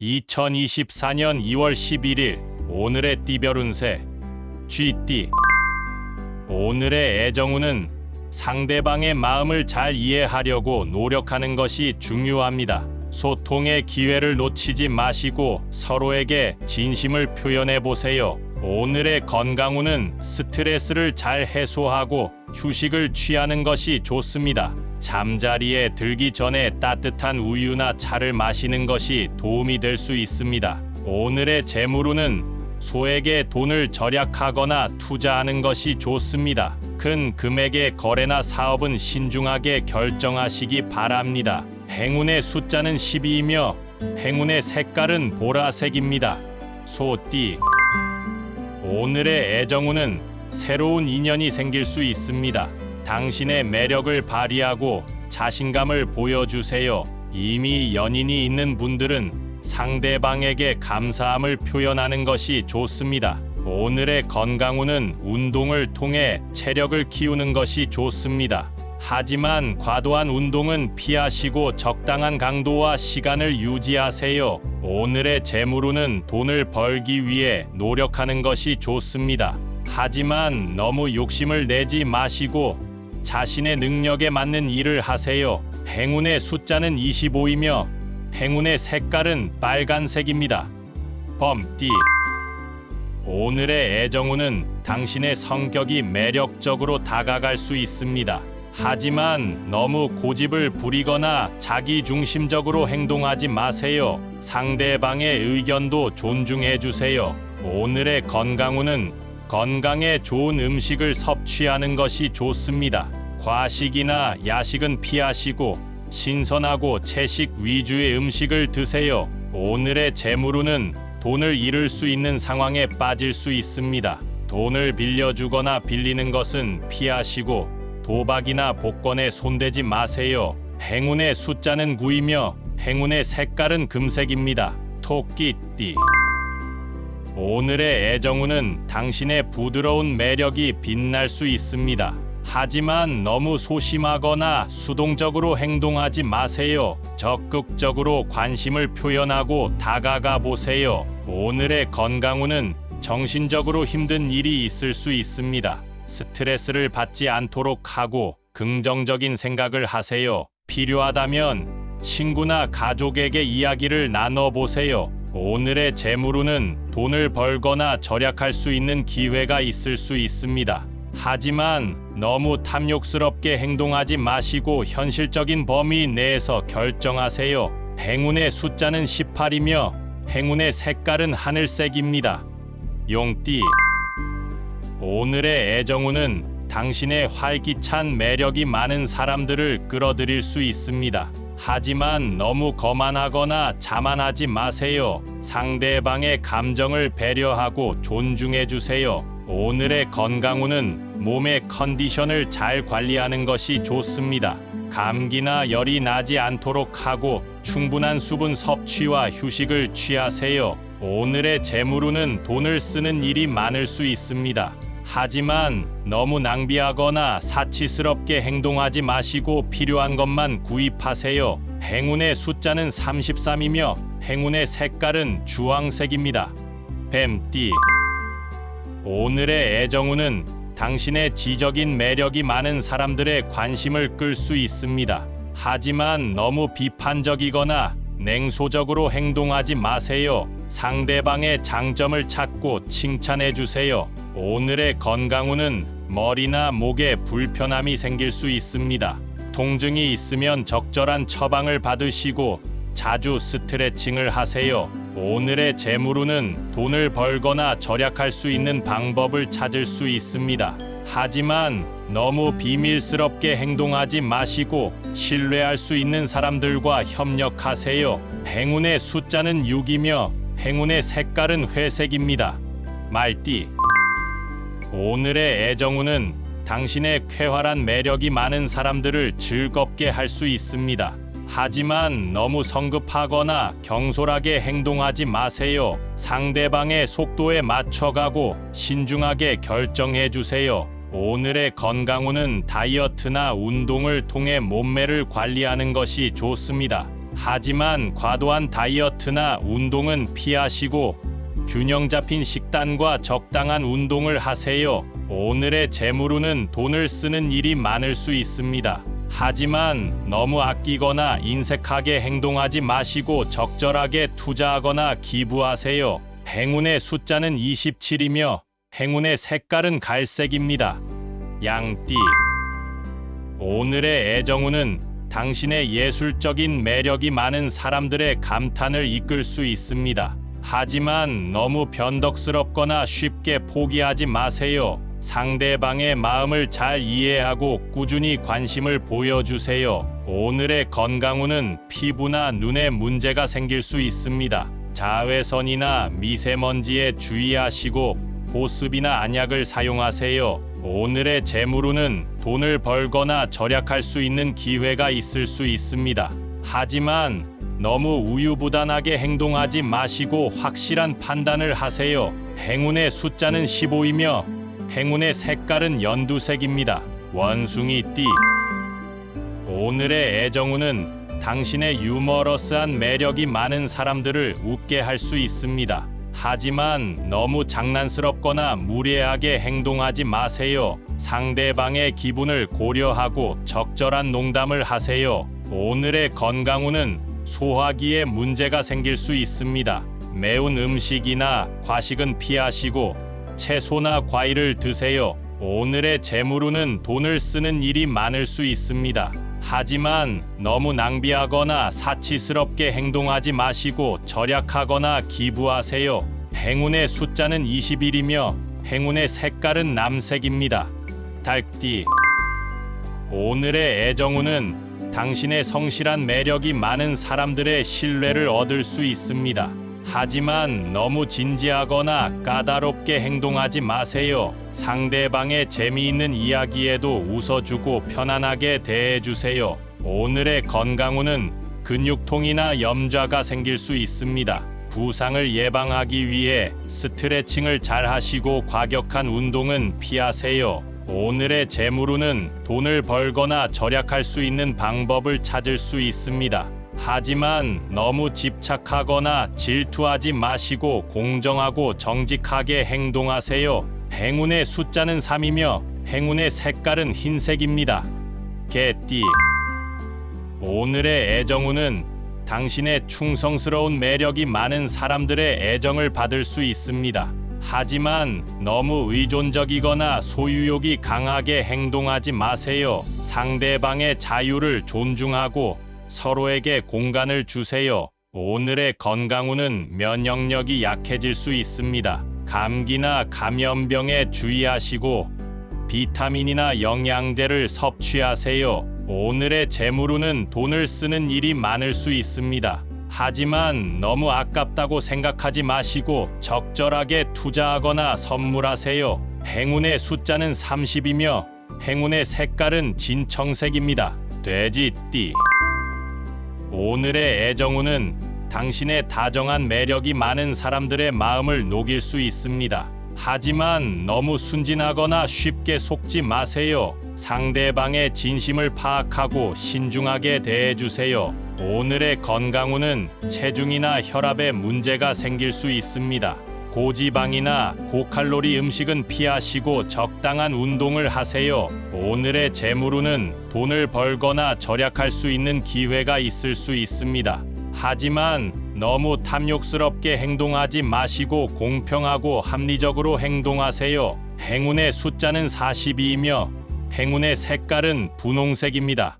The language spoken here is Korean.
2024년 2월 11일 오늘의 띠별 운세 쥐띠. 오늘의 애정운은 상대방의 마음을 잘 이해하려고 노력하는 것이 중요합니다. 소통의 기회를 놓치지 마시고 서로에게 진심을 표현해 보세요. 오늘의 건강운은 스트레스를 잘 해소하고 휴식을 취하는 것이 좋습니다. 잠자리에 들기 전에 따뜻한 우유나 차를 마시는 것이 도움이 될 수 있습니다. 오늘의 재물운은 소에게 돈을 절약하거나 투자하는 것이 좋습니다. 큰 금액의 거래나 사업은 신중하게 결정하시기 바랍니다. 행운의 숫자는 12이며 행운의 색깔은 보라색입니다. 소띠. 오늘의 애정운은 새로운 인연이 생길 수 있습니다. 당신의 매력을 발휘하고 자신감을 보여주세요. 이미 연인이 있는 분들은 상대방에게 감사함을 표현하는 것이 좋습니다. 오늘의 건강운은 운동을 통해 체력을 키우는 것이 좋습니다. 하지만 과도한 운동은 피하시고 적당한 강도와 시간을 유지하세요. 오늘의 재물운은 돈을 벌기 위해 노력하는 것이 좋습니다. 하지만 너무 욕심을 내지 마시고 자신의 능력에 맞는 일을 하세요. 행운의 숫자는 25이며 행운의 색깔은 빨간색입니다. 범띠. 오늘의 애정운은 당신의 성격이 매력적으로 다가갈 수 있습니다. 하지만 너무 고집을 부리거나 자기중심적으로 행동하지 마세요. 상대방의 의견도 존중해 주세요. 오늘의 건강운은 건강에 좋은 음식을 섭취하는 것이 좋습니다. 과식이나 야식은 피하시고 신선하고 채식 위주의 음식을 드세요. 오늘의 재물운은 돈을 잃을 수 있는 상황에 빠질 수 있습니다. 돈을 빌려주거나 빌리는 것은 피하시고 도박이나 복권에 손대지 마세요. 행운의 숫자는 9이며 행운의 색깔은 금색입니다. 토끼띠. 오늘의 애정운은 당신의 부드러운 매력이 빛날 수 있습니다. 하지만 너무 소심하거나 수동적으로 행동하지 마세요. 적극적으로 관심을 표현하고 다가가 보세요. 오늘의 건강운은 정신적으로 힘든 일이 있을 수 있습니다. 스트레스를 받지 않도록 하고 긍정적인 생각을 하세요. 필요하다면 친구나 가족에게 이야기를 나눠보세요. 오늘의 재물운은 돈을 벌거나 절약할 수 있는 기회가 있을 수 있습니다. 하지만 너무 탐욕스럽게 행동하지 마시고 현실적인 범위 내에서 결정하세요. 행운의 숫자는 18이며 행운의 색깔은 하늘색입니다. 용띠. 오늘의 애정운은 당신의 활기찬 매력이 많은 사람들을 끌어들일 수 있습니다. 하지만 너무 거만하거나 자만하지 마세요. 상대방의 감정을 배려하고 존중해 주세요. 오늘의 건강운은 몸의 컨디션을 잘 관리하는 것이 좋습니다. 감기나 열이 나지 않도록 하고 충분한 수분 섭취와 휴식을 취하세요. 오늘의 재물운은 돈을 쓰는 일이 많을 수 있습니다. 하지만 너무 낭비하거나 사치스럽게 행동하지 마시고 필요한 것만 구입하세요. 행운의 숫자는 33이며 행운의 색깔은 주황색입니다. 뱀띠. 오늘의 애정운은 당신의 지적인 매력이 많은 사람들의 관심을 끌 수 있습니다. 하지만 너무 비판적이거나 냉소적으로 행동하지 마세요. 상대방의 장점을 찾고 칭찬해 주세요. 오늘의 건강운은 머리나 목에 불편함이 생길 수 있습니다. 통증이 있으면 적절한 처방을 받으시고 자주 스트레칭을 하세요. 오늘의 재물운은 돈을 벌거나 절약할 수 있는 방법을 찾을 수 있습니다. 하지만 너무 비밀스럽게 행동하지 마시고 신뢰할 수 있는 사람들과 협력하세요. 행운의 숫자는 6이며 행운의 색깔은 회색입니다. 말띠. 오늘의 애정운은 당신의 쾌활한 매력이 많은 사람들을 즐겁게 할 수 있습니다. 하지만 너무 성급하거나 경솔하게 행동하지 마세요. 상대방의 속도에 맞춰가고 신중하게 결정해 주세요. 오늘의 건강운은 다이어트나 운동을 통해 몸매를 관리하는 것이 좋습니다. 하지만 과도한 다이어트나 운동은 피하시고 균형 잡힌 식단과 적당한 운동을 하세요. 오늘의 재물운은 돈을 쓰는 일이 많을 수 있습니다. 하지만 너무 아끼거나 인색하게 행동하지 마시고 적절하게 투자하거나 기부하세요. 행운의 숫자는 27이며 행운의 색깔은 갈색입니다. 양띠. 오늘의 애정운은 당신의 예술적인 매력이 많은 사람들의 감탄을 이끌 수 있습니다. 하지만 너무 변덕스럽거나 쉽게 포기하지 마세요. 상대방의 마음을 잘 이해하고 꾸준히 관심을 보여주세요. 오늘의 건강운은 피부나 눈에 문제가 생길 수 있습니다. 자외선이나 미세먼지에 주의하시고 보습이나 안약을 사용하세요. 오늘의 재물운은 돈을 벌거나 절약할 수 있는 기회가 있을 수 있습니다. 하지만 너무 우유부단하게 행동하지 마시고 확실한 판단을 하세요. 행운의 숫자는 15이며 행운의 색깔은 연두색입니다. 원숭이띠. 오늘의 애정운은 당신의 유머러스한 매력이 많은 사람들을 웃게 할 수 있습니다. 하지만 너무 장난스럽거나 무례하게 행동하지 마세요. 상대방의 기분을 고려하고 적절한 농담을 하세요. 오늘의 건강운은 소화기에 문제가 생길 수 있습니다. 매운 음식이나 과식은 피하시고 채소나 과일을 드세요. 오늘의 재물운은 돈을 쓰는 일이 많을 수 있습니다. 하지만 너무 낭비하거나 사치스럽게 행동하지 마시고 절약하거나 기부하세요. 행운의 숫자는 21이며 행운의 색깔은 남색입니다. 달띠. 오늘의 애정운은 당신의 성실한 매력이 많은 사람들의 신뢰를 얻을 수 있습니다. 하지만 너무 진지하거나 까다롭게 행동하지 마세요. 상대방의 재미있는 이야기에도 웃어주고 편안하게 대해주세요. 오늘의 건강운은 근육통이나 염좌가 생길 수 있습니다. 부상을 예방하기 위해 스트레칭을 잘 하시고 과격한 운동은 피하세요. 오늘의 재물운은 돈을 벌거나 절약할 수 있는 방법을 찾을 수 있습니다. 하지만 너무 집착하거나 질투하지 마시고 공정하고 정직하게 행동하세요. 행운의 숫자는 3이며 행운의 색깔은 흰색입니다. 개띠. 오늘의 애정운은 당신의 충성스러운 매력이 많은 사람들의 애정을 받을 수 있습니다. 하지만 너무 의존적이거나 소유욕이 강하게 행동하지 마세요. 상대방의 자유를 존중하고 서로에게 공간을 주세요. 오늘의 건강운은 면역력이 약해질 수 있습니다. 감기나 감염병에 주의하시고 비타민이나 영양제를 섭취하세요. 오늘의 재물운은 돈을 쓰는 일이 많을 수 있습니다. 하지만 너무 아깝다고 생각하지 마시고 적절하게 투자하거나 선물하세요. 행운의 숫자는 30이며 행운의 색깔은 진청색입니다. 돼지띠. 오늘의 애정운은 당신의 다정한 매력이 많은 사람들의 마음을 녹일 수 있습니다. 하지만 너무 순진하거나 쉽게 속지 마세요. 상대방의 진심을 파악하고 신중하게 대해주세요. 오늘의 건강운은 체중이나 혈압에 문제가 생길 수 있습니다. 고지방이나 고칼로리 음식은 피하시고 적당한 운동을 하세요. 오늘의 재물운은 돈을 벌거나 절약할 수 있는 기회가 있을 수 있습니다. 하지만 너무 탐욕스럽게 행동하지 마시고 공평하고 합리적으로 행동하세요. 행운의 숫자는 42이며 행운의 색깔은 분홍색입니다.